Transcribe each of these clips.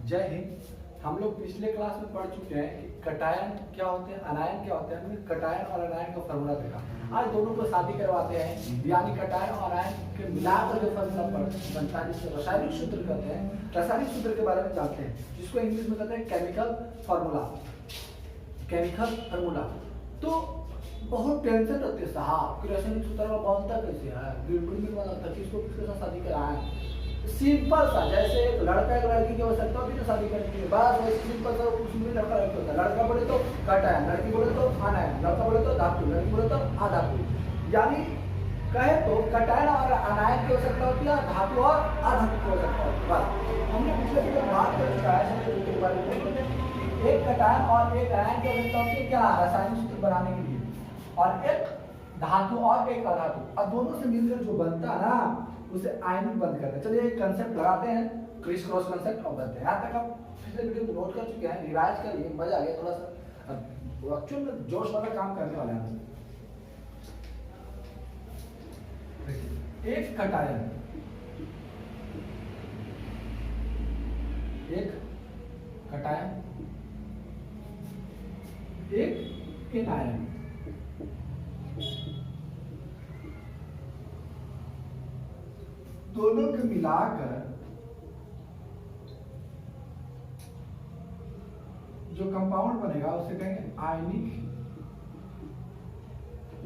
जय हिंद। हम लोग पिछले क्लास में पढ़ चुके हैं कि कटायन क्या होते हैं, अनायन क्या होते हैं। हमने कटायन और अनायन का फॉर्मूला देखा। आज दोनों को शादी करवाते हैं, यानी कटायन और अनायन के मिलाकर जो फॉर्मूला बनता है जिसे रासायनिक सूत्र कहते हैं। रासायनिक सूत्र के बारे में जानते हैं, जिसको इंग्लिश में कहते हैं केमिकल फार्मूला। केमिकल फार्मूला तो बहुत टेंशन रहती है साहब कि रासायनिक सूत्र का बनता कैसे है, बिल्कुल भी बना था, किसको किसके साथ शादी कराएं। सिंपल सा, जैसे एक लड़का एक लड़की की आवश्यकता होती है शादी करने के लिए, बस वैसे सिंपल सा उसमें लड़का लड़की होता है। लड़का बोले तो कटायन, लड़की बोले तो अनायन, लड़का बोले तो धातु, लड़की बोले तो अधातु। यानी कहे तो कटायन और अनायन की आवश्यकता होती है, धातु और अधातु की आवश्यकता होती है। बस हमने पिछले वीडियो में बात कर चुका है के बारे में। एक कटायन और एक अनायन की आवश्यकता होती है क्या, रासायनिक सूत्र बनाने के लिए, और एक धातु और एक अधातु, और दोनों से मिलकर जो बनता है ना उसे आयनिक बंद करते हैं। चलिए एक कंसेप्ट लगाते हैं, क्रिस क्रॉस कंसेप्ट, और बनते हैं। यहाँ तक आप पिछले वीडियो को नोट कर चुके हैं, रिवाइज करिए, मजा आ गया थोड़ा सा। एक्चुअल में जोश वाला काम करने वाले हैं। एक कटायन, एक कटायन, एक एनायन, दोनों को मिलाकर जो कंपाउंड बनेगा उसे कहेंगे आयनिक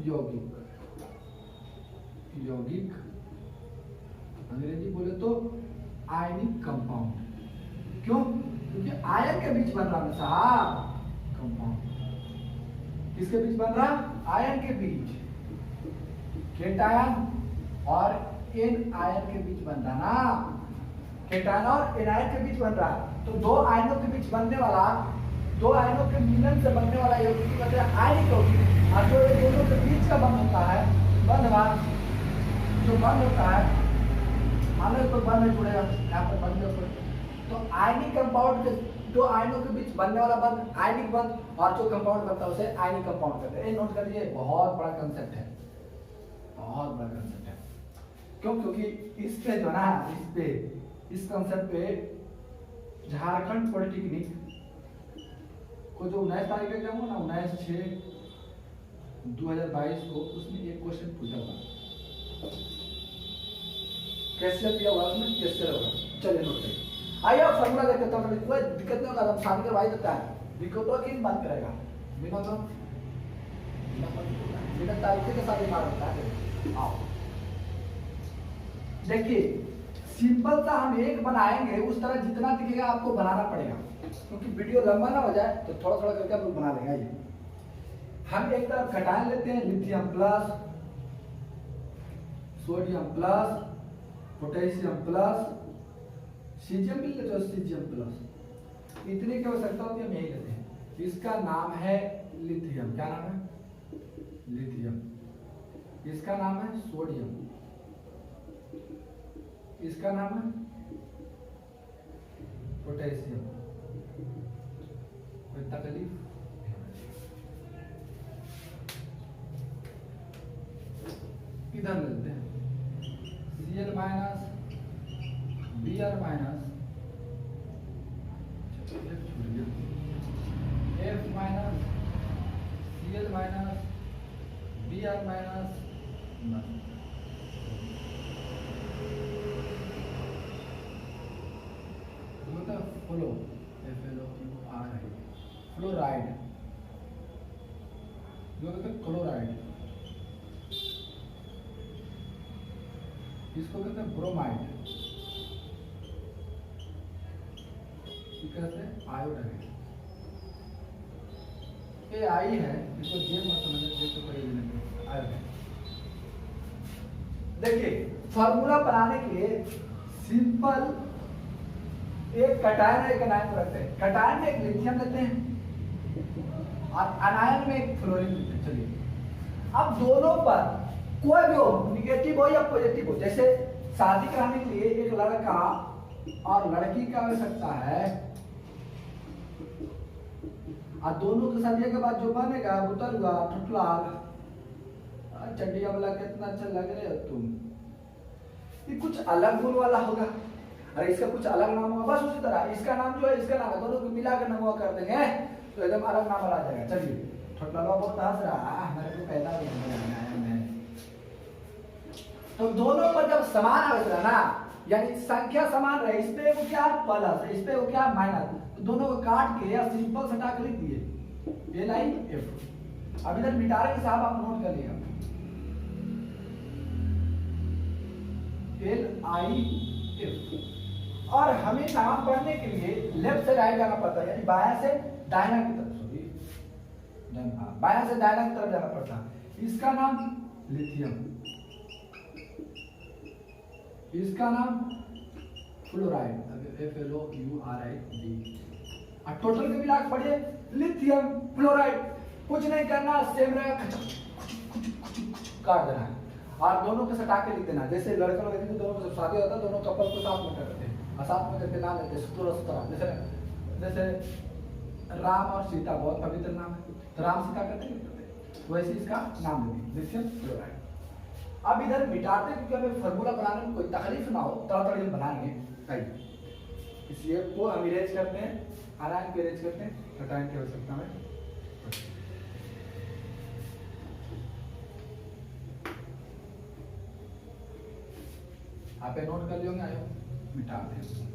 यौगिक। यौगिक अंग्रेजी बोले तो आयनिक कंपाउंड। क्यों? क्योंकि आयन के बीच बन रहा है साहब कंपाउंड। किसके बीच बन रहा? आयन के बीच, केटायन और एन आयन के बीच बन रहा ना, केटायन और एनायन के बीच बन रहा है। तो दो आयनों के बीच बनने वाला, दो आयनों के मिलन से बनने वाला यौगिक कहते हैं आयनिक यौगिक। और जो दोनों के बीच का बंध होता है, बंधवान जो बंध होता है, मान लो कोई बंध जुड़ेगा यहाँ पर बंध होगा, तो आयनिक कंपाउंड के दो आयनों के बीच बनने वाला बंध आयनिक बंध, और जो कंपाउंड बनता है उसे आयनिक कंपाउंड कहते हैं। ये नोट कर लीजिए, बहुत बड़ा कंसेप्ट है, बहुत बड़ा कंसेप्ट है। क्यों? क्योंकि इस पे जो ना, इस पे, इस कंसेप्ट पे झारखंड पॉलिटेक्निक को जो 19 तारीख का एग्जाम हुआ ना, 19/6/2022 को, उसमें एक क्वेश्चन पूछा था, कैसे दिया हुआ उसमें, कैसे होगा। चलिए नोट करिए। आइए आप फॉर्मूला देख लेते हैं, कोई दिक्कत नहीं होगा, हम शादी करवाई देता है। दिक्कत तो किन बात करेगा, बिना तारीख के साथ मार देता है। आओ देखिए, सिंपल सा हम एक बनाएंगे, उस तरह जितना दिखेगा आपको बनाना पड़ेगा, क्योंकि वीडियो लंबा ना हो जाए तो थोड़ा थोड़ा करके हम लोग बना लेंगे। हम एक तरफ कटायन लेते हैं, lithium plus, sodium plus, potassium plus, caesium भी लेते हो, सीजियम प्लस, इतने की आवश्यकता होती है, हम यही लेते हैं। इसका नाम है लिथियम। क्या नाम है? लिथियम। इसका नाम है सोडियम। इसका नाम है पोटेशियम। कोई तकलीफ? इधर लेते हैं Cl minus, Br minus, F minus, Cl minus, Br minus, flow, fluoride, जो कहते हैं क्लोराइड, इसको कहते हैं ब्रोमाइड, कहते हैं आयोडाइड। ये आई है, इसको जे मत समझना, जे तो कोई नहीं, आयोडाइड। देखिए फार्मूला बनाने के लिए सिंपल एक कटायन एक अनायन रखते हैं। कटायन में एक लिथियम लेते हैं और अनायन में एक फ्लोरीन लेते हैं। चलिए अब दोनों पर कोई भी हो, निगेटिव हो या पॉजिटिव हो, जैसे शादी कराने के लिए एक लड़का और लड़की का आवश्यकता है, और दोनों के शादी के बाद जो बनेगा वो तरुआ ठुटला चड्डिया वाला, कितना अच्छा लग रहे हो तुम, ये कुछ अलग गुण वाला होगा। अरे इसका कुछ अलग नाम होगा, बस उसी तरह इसका नाम जो है इसका नाम है, दोनों को मिलाकर नमवा कर देंगे तो एकदम अलग नाम आ जाएगा। चलिए छोटा बहुत हंस रहा, मेरे को पहला मैं तो दोनों पर जब समान आवेगा ना, यानी संख्या समान रहे, इस पे वो क्या प्लस, इस पे वो क्या माइनस, तो दोनों को काट के या सिंपल सटा कर लिख दिए एल आई एफ। अब इधर मिटा रहे साहब, आप नोट कर लिया एल आई एफ। और हमें नाम पढ़ने के लिए लेफ्ट से राइट जाना पड़ता है, यानी बायां से दाहिना की तरफ, सॉरी बायां से दाहिना की तरफ जाना पड़ता है। इसका नाम लिथियम, इसका नाम फ्लोराइड, FLOURID। और टोटल के मिला के पढ़िए लिथियम फ्लोराइड, कुछ नहीं करना, सेम रहेगा, काट देना है और दोनों को सटा के लिख देना। जैसे लड़का लोग तो दोनों को जब शादी होता है दोनों कपल को साथ में करते हैं और साथ में करके नाम लेते हैं सुतरा। जैसे राम और सीता बहुत पवित्र नाम है, तो राम सीता करते हैं, वैसे इसका नाम लेंगे लिथियम फ्लोराइड। अब इधर मिटाते क्योंकि हमें फॉर्मूला बनाने में कोई तकलीफ ना हो, तड़तड़ बनाएंगे सही, इसलिए को हम इरेज करते हैं, आयरन को इरेज करते हैं, कटायन की आवश्यकता में। आप नोट कर लियोगे, आयो मिटाते हैं।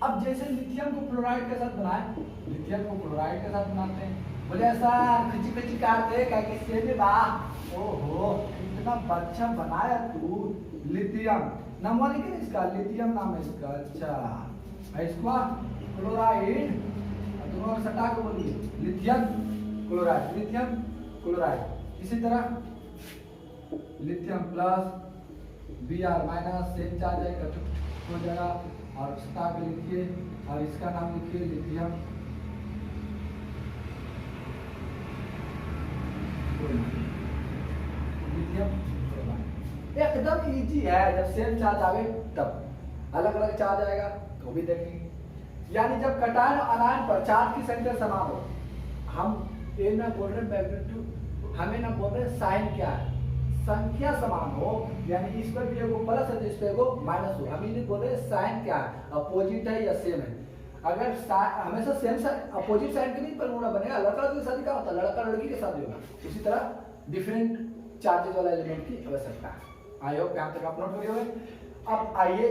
अब जैसे लिथियम को क्लोराइड के साथ बनाए, लिथियम को क्लोराइड के साथ बनाते हैं, बोले ऐसा खिची खिची काटते क्या किससे भी वाह, ओहो इतना अच्छा बनाया तू। लिथियम नाम वाली क्या इसका, लिथियम नाम है इसका, अच्छा इसको क्लोराइड, दोनों सटा के बोलिए लिथियम क्लोराइड, लिथियम क्लोराइड। इसी तरह lithium plus Br minus, same charge है हो जाएगा और सटा के लिखिए और इसका नाम लिखिए लिथियम लिथियम। एकदम इजी है, जब सेम चार्ज आवे तब, अलग अलग चार्ज आएगा तो भी देखेंगे। यानी जब कटायन और अनायन पर चार्ज की संख्या समान हो, हम ये ना बोल रहे मैग्नीट्यूड, हमें ना बोल रहे साइन क्या है, संख्या समान हो, यानी इस पर भी एगो प्लस है तो इस पर एगो माइनस हो, हम नहीं बोल रहे साइन क्या है, अपोजिट है या सेम है। अगर हमेशा सेम साइन अपोजिट साइन के नहीं फॉर्मूला बनेगा, लड़का लड़की की शादी का होता है, लड़का लड़की के शादी होगा, इसी तरह डिफरेंट चार्जेस वाला एलिमेंट की आवश्यकता है। आई होप यहाँ तक आप नोट करिए होंगे। अब आइए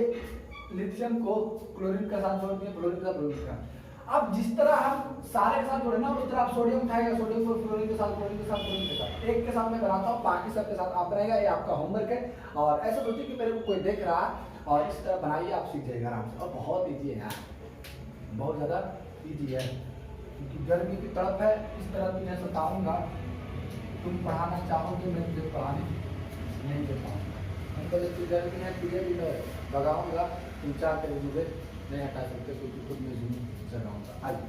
लिथियम को क्लोरीन के साथ जोड़ दिए, क्लोरीन का क्लोरीन का। अब जिस तरह हम सारे के साथ जोड़े ना, उस तरह आप सोडियम उठाएगा, सोडियम को क्लोरीन के साथ, क्लोरीन के साथ, क्लोरीन के साथ, एक के साथ मैं बनाता हूँ, बाकी सब के साथ आप बनाएगा, ये आपका होमवर्क है। और ऐसा सोचिए कि मेरे को कोई देख रहा और इस तरह बनाइए, आप सीख जाएगा आराम से। और बहुत ईजी है यार, बहुत ज़्यादा ईजी है, क्योंकि गर्मी की तड़प है, इस तरह तुम्हें सताऊंगा, तुम पढ़ाना चाहोगे मैं तुझे पढ़ाने नहीं दे पाऊँगा, मतलब गर्मी है तुझे भी मैं भगाऊंगा, तुम चाह कर मुझे नहीं हटा सकते, क्योंकि खुद में जुनून जगाऊंगा। आइए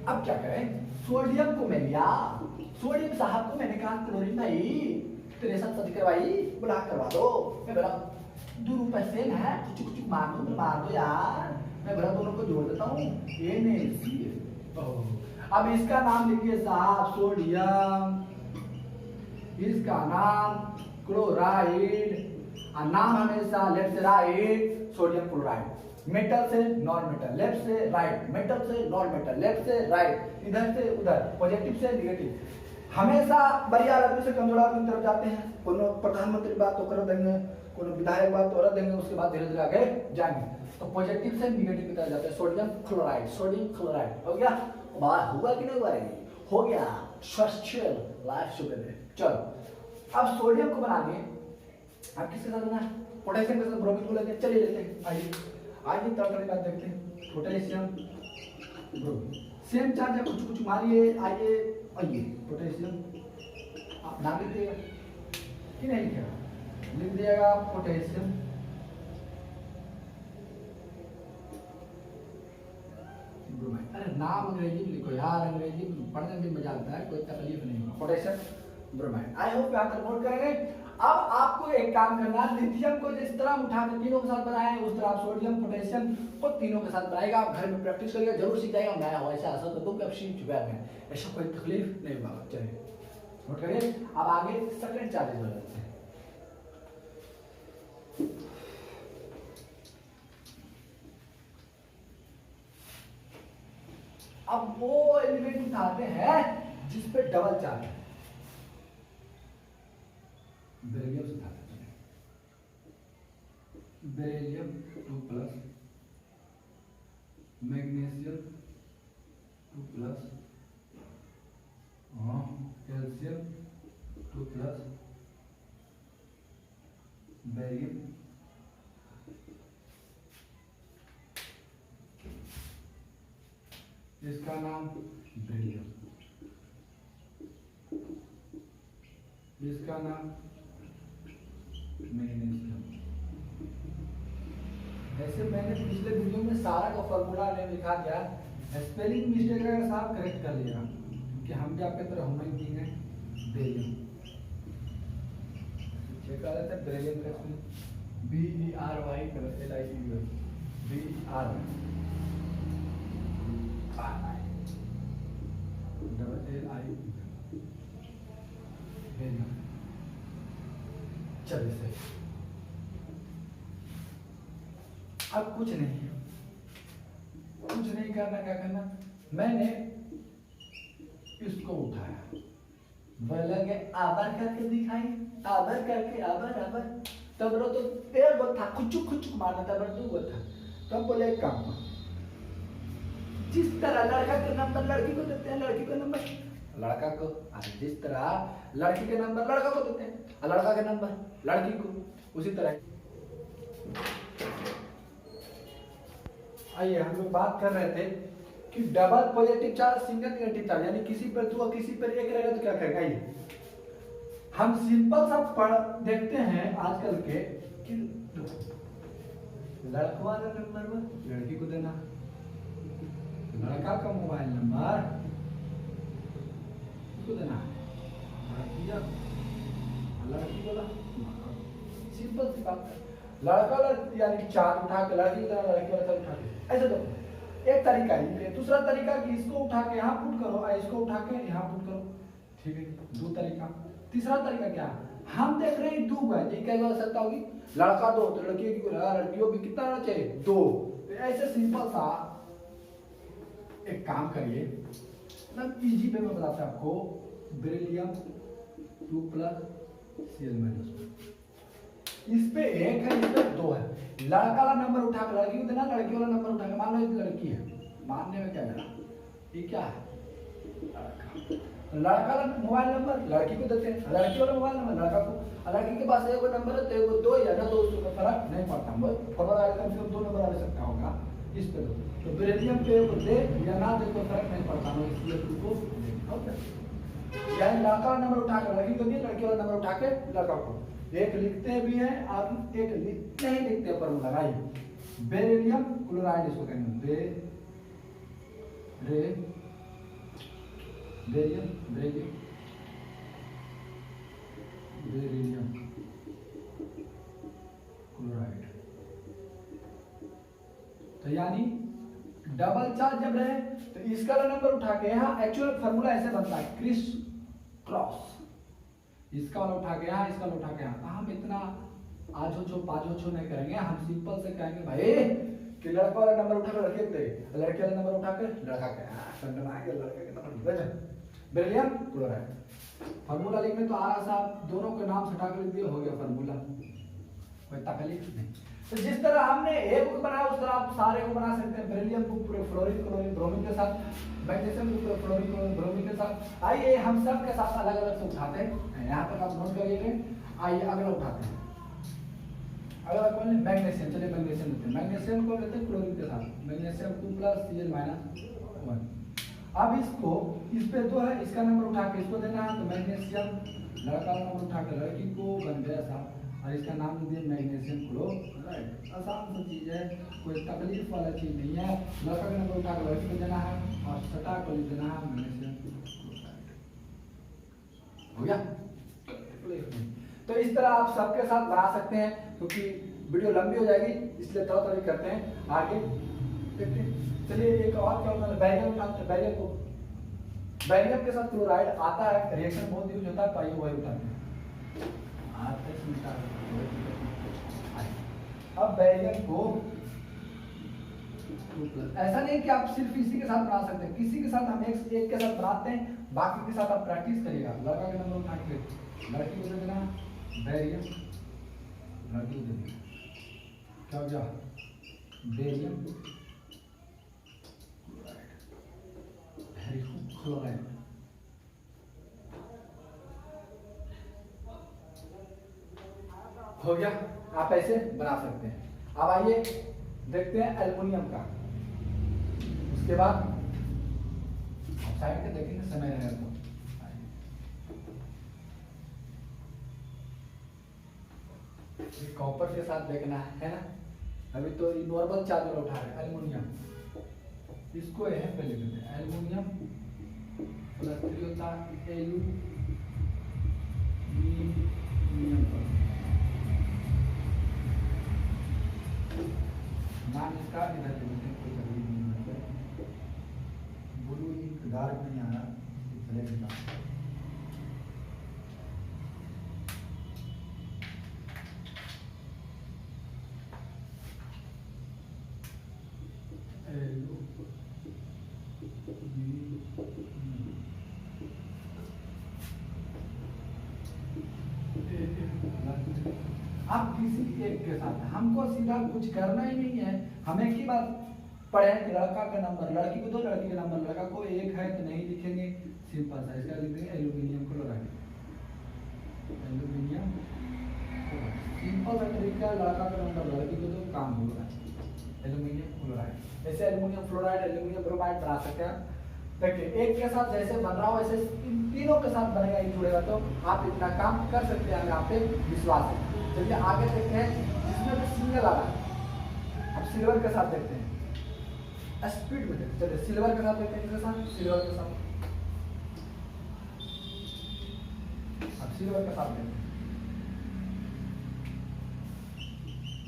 अब क्या करें, सोडियम को मैं लिया, सोडियम साहब को मैंने कहा क्लोरीन भाई तेरे साथ शादी करवाई, बुला करवा दो। मैं बोला 2 रुपए सेल है, कुछ कुछ मार दो यार, मैं बोला दोनों को जोड़ देता हूँ, ये नहीं। अब इसका नाम लिखिए साहब सोडियम, इसका नाम क्लोराइड, और नाम हमेशा लेफ्ट से राइट, सोडियम क्लोराइड, मेटल से नॉन मेटल, लेफ्ट से राइट, मेटल से नॉन मेटल, लेफ्ट से राइट, इधर से उधर, पॉजिटिव से नेगेटिव। हमेशा बढ़िया आदमी से कमजोर आदमी की तरफ जाते हैं, कोनो प्रधानमंत्री बात तो कर देंगे, कोनो विधायक बात तो कर देंगे, उसके बाद धीरे धीरे आगे जाएंगे, तो पॉजिटिव से नेगेटिव की तरफ जाते हैं। सोडियम क्लोराइड, सोडियम क्लोराइड हो गया, बात हुआ कि नहीं हुआ, हो गया, स्वस्थ लाइफ शुगर है। चलो अब सोडियम को बना लिए, आप किसके साथ बना, पोटेशियम के साथ ब्रोमीन को लेते, चलिए लेते हैं, आइए आइए तड़तड़ी बात देखते हैं। पोटेशियम ब्रोमीन सेम चार्ज है, कुछ कुछ मारिए, आइए आइए पोटेशियम, आप नाम लिख दिएगा कि नहीं लिखेगा, लिख दिएगा पोटेशियम अरे नाम अंग्रेजी में लिखो यार, अंग्रेजी में पढ़ने में मजा आता है, कोई तकलीफ नहीं होगा। पोटेशियम ब्रोमाइड, आई होप आप नोट करेंगे। अब आपको एक काम करना है, लिथियम को जिस तरह हम उठा के तीनों के साथ बनाए उस तरह आप सोडियम पोटेशियम को तीनों के साथ बनाएगा। आप घर में प्रैक्टिस करिएगा, जरूर सीख जाएगा। नया हो ऐसा असर तो कब सीख चुका है, ऐसा कोई तकलीफ नहीं होगा। चलिए नोट करिए। अब आगे सेकंड चार्जेस हो जाते हैं। अब वो एलिमेंट उठाते हैं जिस पे डबल चार्ज है, बेरिलियम से उठाते हैं। Beryllium 2 plus, magnesium 2 plus, calcium 2 plus, barium, इसका नाम बेरिलियम, इसका नाम मैग्नीशियम। ऐसे मैंने पिछले वीडियो में सारा का फॉर्मूला ने लिखा दिया, स्पेलिंग मिस्टेक अगर साहब करेक्ट कर लिया कि हम भी आपके तरह होना ही है। बेरिलियम चेक कर रहे थे, बेरिलियम का स्पेलिंग BERY LIEUM, BERY चलिए सही। अब कुछ नहीं करना, क्या करना, मैंने इसको उठाया, वह लगे आबर करके दिखाई, आबर करके आबर तब रो तो एक गो था, खुचुक मारना था, दो गो था। तब बोले एक काम, जिस तरह लड़का के नंबर लड़की को देते हैं, लड़की को नंबर लड़का को, जिस तरह लड़की के नंबर लड़का को देते हैं, लड़का के नंबर लड़की को, उसी तरह। आइए हम लोग बात कर रहे थे कि double positive charge, single negative charge, यानी किसी पर 2 और किसी पर 1 रहेगा तो क्या करेगा। ये हम सिंपल सा पढ़ देखते हैं आजकल के कि लड़का वाला नंबर लड़की को देना, लड़का का मोबाइल नंबर उसको देना है, लड़की वाला सिंपल सी बात है। लड़का यानी चार्ज उठा के लड़की को देना, लड़की वाला चार्ज उठा के, ऐसे तो एक तरीका है। दूसरा तरीका कि इसको उठा के यहाँ पुट करो और इसको उठा के यहाँ पुट करो, ठीक है, 2 तरीका। तीसरा तरीका क्या, हम देख रहे हैं 2 है, ठीक है, आवश्यकता होगी लड़का 2 तो लड़कियों भी कितना रहना चाहिए 2। तो ऐसे सिंपल सा एक काम करिए, मतलब इजी पे मैं बताता हूँ आपको। बेरिलियम 2 प्लस Cl-, इस पे 1 है, इस पे 2 है। लड़का वाला नंबर उठा के लड़की को देना, लड़की वाला नंबर उठा के, मान लो लड़की है, मानने में क्या मेरा, ये क्या है, लड़का वाला मोबाइल नंबर लड़की को देते हैं, लड़की वाला मोबाइल नंबर लड़का को। लड़की के पास 1 नंबर है तो 1 2 या ना 2, उसमें फर्क नहीं पड़ता, फॉरवर्ड कम से कम 2 नंबर आ सकता होगा, इस पे 2। तो बेरिलियम पे दे या ना दे कोई फर्क नहीं पड़ता, इसलिए को यानी लड़का वाला नंबर उठा के लड़की को दिए, लड़की वाला नंबर उठा के लड़का को। एक लिखते भी हैं और एक नहीं लिखते पर लगाइए। बेरिलियम क्लोराइड इसको कहेंगे, बेरिलियम क्लोराइड। तो यानी डबल चार्ज जब रहे तो इसका नंबर उठा के यहाँ, एक्चुअल फार्मूला ऐसे बनता है क्रिस क्रॉस, इसका वाला उठा के यहाँ, इसका वाला उठा के यहाँ। हम इतना आजो पाजो नहीं करेंगे, हम सिंपल से कहेंगे भाई कि लड़का वाला नंबर उठा कर लड़के दे, लड़के वाला नंबर उठा कर लड़का के लड़के के नंबर बेरिलियम क्लोराइड। फार्मूला लिखने तो आरा साहब दोनों के नाम से उठा कर लिख दिए, हो गया फार्मूला, कोई तकलीफ नहीं। तो जिस तरह हमने एक को बनाया उस तरह आप सारे को बना सकते हैं। बेरिलियम को पूरे फ्लोरीन क्लोरीन ब्रोमीन के साथ, मैग्नीशियम को पूरे फ्लोरीन क्लोरीन ब्रोमीन के साथ। आइए हम सब के साथ अलग अलग से उठाते हैं, यहाँ तक आप नोट करिए। आइए अगला उठाते हैं, अगला कौन है, मैग्नीशियम। चलिए मैग्नीशियम लेते हैं, मैग्नीशियम को लेते हैं क्लोरीन के साथ, मैग्नीशियम 2 + Cl-1। अब इसको, इस पे 2 है, इसका नंबर उठा के इसको देना है, तो मैग्नीशियम लड़का का नंबर उठा के लड़की को बन गया साहब, और इसका नाम दे दिया मैग्नीशियम क्लोराइड। आसान सी चीज है, कोई तकलीफ वाला चीज नहीं है। लड़का का नंबर उठा के लड़की को देना है, और सटा को लिख देना है मैग्नीशियम क्लोराइड। हो गया? तो इस तरह आप सबके साथ बना सकते हैं, क्योंकि वीडियो लंबी हो जाएगी इसलिए थोड़ा करते हैं आगे देखते हैं। चलिए एक और क्या होता है, बैरियम उठाते हैं। बैरियम के साथ क्लोराइड आता है, रिएक्शन बहुत यूज होता है, तो आइए वही उठाते हैं। अब बैरियम को ऐसा नहीं कि आप सिर्फ इसी के साथ बना सकते हैं, किसी के साथ हम एक के साथ बनाते हैं, बाकी के साथ आप प्रैक्टिस करिएगा। लड़का के नंबर उठा के लड़की को दे देना बैरियम, लड़की को दे देना क्या हो गया बेरियम क्लोराइड। हो गया, आप ऐसे बना सकते हैं। अब आइए देखते हैं एल्युमिनियम का। उसके बाद साइड पे देखेंगे समय रहेगा तो। कॉपर के साथ देखना है ना, अभी तो नॉर्मल चार्जर उठा रहे हैं एल्युमिनियम, इसको यहाँ पे लिख देते हैं एल्युमिनियम प्लस 3 होता है एल्युमिनियम। नाम इसका इधर लिख देते हैं, कोई तकलीफ नहीं है। ब्लू इंक डार्क नहीं आ रहा, चलेगा। आप किसी एक के साथ, हमको सीधा कुछ करना ही नहीं है, हमें की बात पढ़े कि लड़का का नंबर, लड़की को 2, लड़की का नंबर, लड़का को 1 है तो नहीं लिखेंगे, सिंपल सा इसका लिख देंगे एल्युमिनियम क्लोराइड। एल्युमिनियम सिंपल सा तरीका, लड़का का नंबर लड़की को 2, काम हो रहा है एल्युमिनियम क्लोराइड। ऐसे एल्युमिनियम फ्लोराइड, एल्युमिनियम ब्रोमाइड बना सकते हैं। देखिए एक के साथ जैसे बन रहा हो वैसे इन तीनों के साथ बनेगा, ये जुड़ेगा तो आप इतना काम कर सकते हैं, आप पे विश्वास है। चलिए आगे देखते हैं जिसमें भी सिंगल आ रहा है। अब सिल्वर के साथ देखते हैं, स्पीड में देखते हैं। चलिए सिल्वर के साथ देखते हैं, इसके साथ सिल्वर के साथ, अब सिल्वर के साथ देखते हैं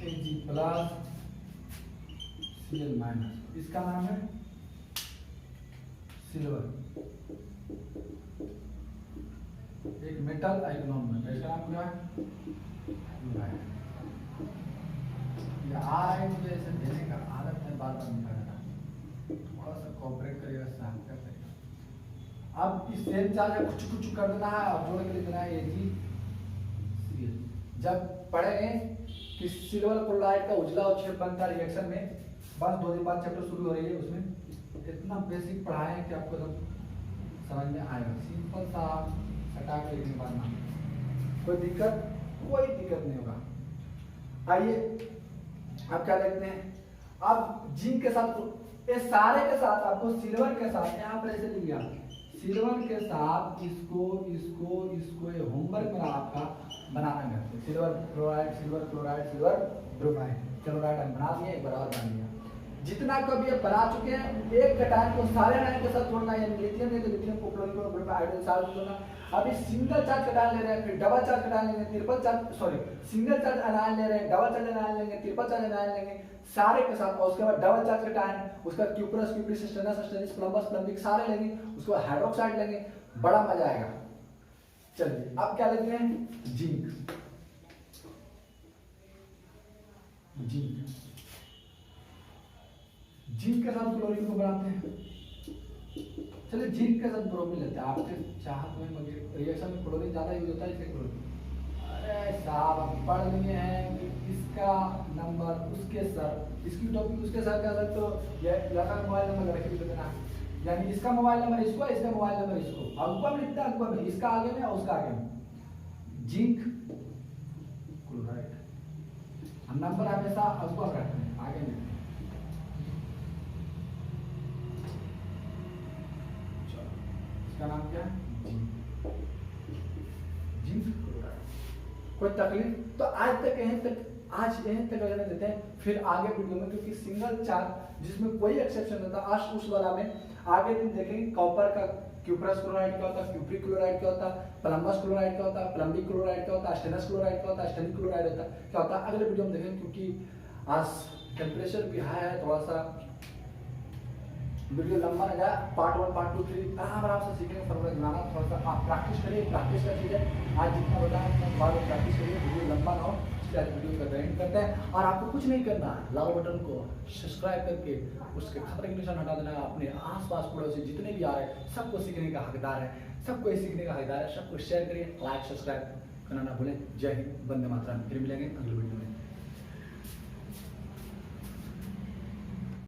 Ag+ Cl-, इसका नाम है सिल्वर। एक मेटल आइगोनॉन में इसका नाम क्या है, या आ रहा है मुझे ऐसे देने का आदत है, बार बार निकाल देना, थोड़ा सा कोऑपरेट करिएगा, साथ कर देगा। अब इस सेम चार्ज में कुछ कुछ कर देना है और जोड़ के लिख देना है AgCl। जब पढ़ेंगे कि सिल्वर क्लोराइड का उजला अवक्षेप बनता है रिएक्शन में, बस 2 दिन बाद चैप्टर शुरू हो रही है, उसमें इतना बेसिक पढ़ाए हैं कि आपको सब समझ में आएगा। सिंपल सा हटा के लिखने बाद ना कोई दिक्कत नहीं होगा। आइए अब क्या देखते हैं, अब जिंक के साथ, ये सारे के साथ आपको सिल्वर के साथ यहाँ पर ऐसे लिख दिया, सिल्वर के साथ इसको इसको इसको ये होमवर्क में आपका बनाना है। Silver chloride, silver chloride, silver bromide, chloride बना दिया, एक बराबर बना दिया। जितना कभी ये बना चुके हैं, एक कटायन को सारे आयन के साथ जोड़ना है, लिथियम है तो लिथियम को क्लोरीन को ब्रोमाइड आयोडीन साथ जोड़ना। अभी सिंगल चार्ज कटायन ले रहे हैं, फिर डबल चार्ज कटायन लेंगे, triple charge, sorry single charge ion ले रहे हैं, डबल चार्ज आयन लेंगे, ट्रिपल चार्ज आयन लेंगे, सारे के साथ। और उसके बाद डबल चार्ज कटायन, उसका क्यूप्रस, क्यूप्रिस, स्टेनस, स्टेनिस, प्लम्बस, प्लम्बिक सारे लेंगे, उसके बाद हाइड्रोक्साइड लेंगे, बड़ा मजा आएगा। चलिए अब क्या लेते हैं, जिंक। जिंक के साथ क्लोरीन को बनाते हैं। चलिए जिंक के साथ ब्रोमीन लेते हैं, आपके चाहत में मगर रिएक्शन में क्लोरीन ज्यादा यूज होता है, इसलिए क्लोरीन। अरे साहब हम पढ़ लिए हैं कि इसका नंबर उसके सर, इसकी टॉपिक उसके सर का सर, तो ये लड़का मोबाइल नंबर रख के देना, यानी इसका मोबाइल नंबर इसको, इसका मोबाइल नंबर इसको, अंक में लिखता है, अंक में इसका आगे में और उसका आगे में। जिंक क्लोराइड नंबर हमेशा अंक में रखते हैं, आगे में। इसका नाम क्या है, जिंक क्लोराइड। कोई तकलीफ तो आज तक यहीं तक, आज यहीं तक लगने देते हैं, फिर आगे वीडियो में, क्योंकि सिंगल चार्ज जिसमें कोई एक्सेप्शन नहीं था। आज उस वाला में आगे दिन देखेंगे कॉपर का क्यूप्रस क्लोराइड क्या होता है, क्यूप्रिक क्लोराइड क्या होता है, प्लम्बस क्लोराइड क्या होता है, प्लम्बिक क्लोराइड क्या होता है, स्टेनस क्लोराइड क्या होता है, स्टेनिक क्लोराइड होता है क्या होता है। अगले वीडियो में देखेंगे, क्योंकि आज टेम्परेचर भी हाई है, थोड़ा सा वीडियो लंबा ना जाए। पार्ट 1 पार्ट 2 3 आराम से सीखेंगे फॉर्मूला बनाना। थोड़ा सा आप प्रैक्टिस करिए, प्रैक्टिस का चीज़ है। आज जितना बताया उतना बाद में प्रैक्टिस करिए, वीडियो लंबा ना हो, इसलिए आज वीडियो का एंड करते हैं। और आपको कुछ नहीं करना है, लाल बटन को सब्सक्राइब करके उसके खतरे के निशान हटा देना है। अपने आसपास पड़ोसी जितने भी आ रहे हैं सबको सीखने का हकदार है, सबको ये सीखने का हकदार है। सबको शेयर करिए, लाइक सब्सक्राइब करना ना भूलें। जय हिंद, वंदे मातरम। फिर मिलेंगे अगले वीडियो में।